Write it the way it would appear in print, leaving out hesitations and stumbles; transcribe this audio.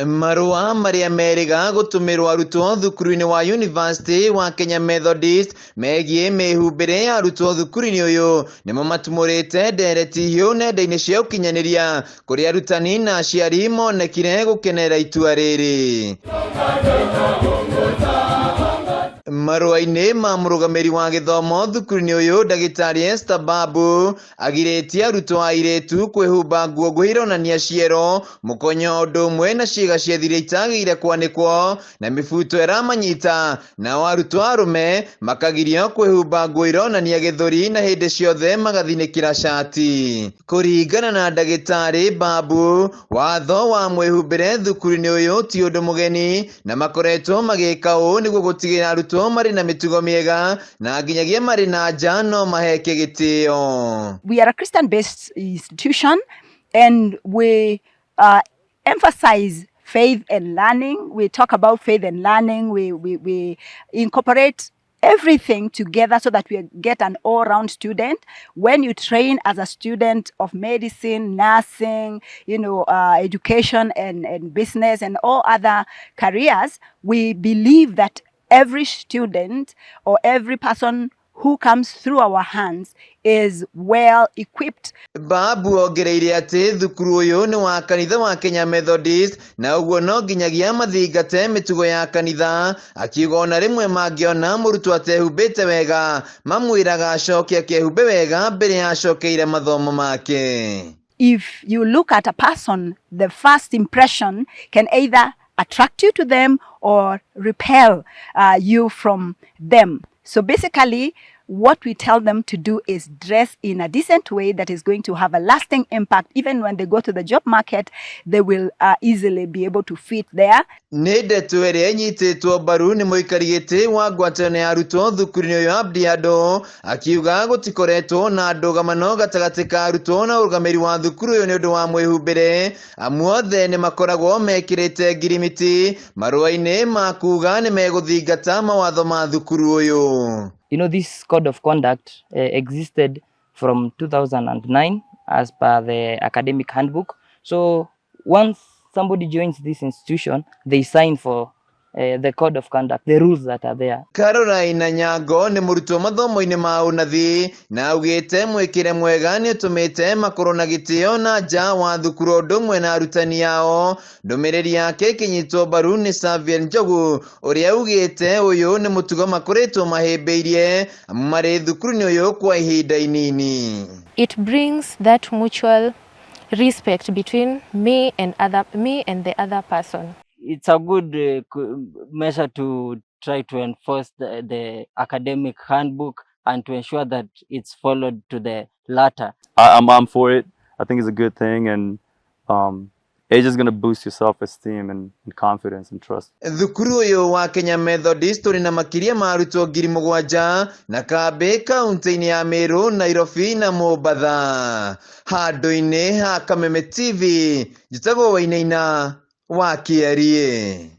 Marua maria meriga gutumirwo arutwo thukuru-ini wa University wa Kenya Methodist megie mihumbire ya arutwo thukuru-ini uyu nimo matumurite ndereti hiu nenda-ini cia ukinyaniria kuri arutani na aciari monekire gukenera itua riri. Marua-ini ma murugamiriri wa githomo thukuru-ini uyu ndagitari Esther Mbaabu agiritie arutwo airetu kwihumba nguo nguhironania ciero mukonyo undu umwe na ciiga ciethire itagire kwanikwo na mibuto iramanyita, nao arutwo arume makagirio kwihumba nguo ironania githuri na hindi ciothe magathinikira shati. Kuringana na ndagitari Mbaabu, watho wa mwihumbire thukuru-ini uyu ti undu mugeni na makoretwo magika uu niguo gutigirira arutwo mari na mitugo miega na nginyagia mari nanja no maheke gitio. We are a Christian-based institution and we emphasize faith and learning. We talk about faith and learning. We incorporate everything together so that we get an all-round student. When you train as a student of medicine, nursing, education and business and all other careers, we believe that every student or every person who comes through our hands is well equipped. Mbaabu ongereire ati thukuru uyu ni wa kanitha wa Kenya Methodist na uguo no nginyagia mathingate mitugo ya kanitha, akiuga ona rimwe mangiona murutwo atehumbite wega mamwiraga acoke akehumbe wega mbere ya acokeire mathomo make. If you look at a person, the first impression can either attract you to them or repel you from them. So basically, what we tell them to do is dress in a decent way that is going to have a lasting impact. Even when they go to the job market, they will easily be able to fit there. Nĩ ndeto ĩrĩa ĩnyitĩtwo mbaru nĩ mũikari gĩtĩ wa ngwatanĩro ya arutwo thukuru-inĩ ũyũ Abdi Ado, akiuga gũtikoretwo na ndũgamano gatagatĩ ka arutwo na ũrũgamĩrĩri wa thukuru ũyũ nĩ ũndũ wa mwĩhumbĩre, amu othe nĩ makoragwo mekĩrĩte ngirimiti marũa-inĩ ma kuuga nĩ megũthingata mawatho ma thukuru ũyũ. This code of conduct existed from 2009 as per the academic handbook. So once somebody joins this institution, they sign for the code of conduct, the rules that are there. Caroline Nyango ni murutwo mathomo-ini ma unathi na augite mwikire mwega ni utumite makorwo na gitio na nja wa thukuru ndumwe na arutani yao. Ndumiriri yake kinyitwo mbaru ni Xavier Njogu uria augite uyu ni mutugo makoretwo mahimbiirie mari thukuru-ini uyu kwa ihinda inini. It brings that mutual respect between me and the other person. It's a good measure to try to enforce the academic handbook and to ensure that it's followed to the latter. I'm for it. I think it's a good thing, and it's just going to boost your self-esteem and confidence and trust. Thukuru uyu wa Kenya Methodist uri na makiria ma arutwo 7,000 na kambi kaunti-ini ya Meru, Nairobi na Mombasa. Handu-ini ha Kameme TV, njitagwo Wainaina wa Kiarie.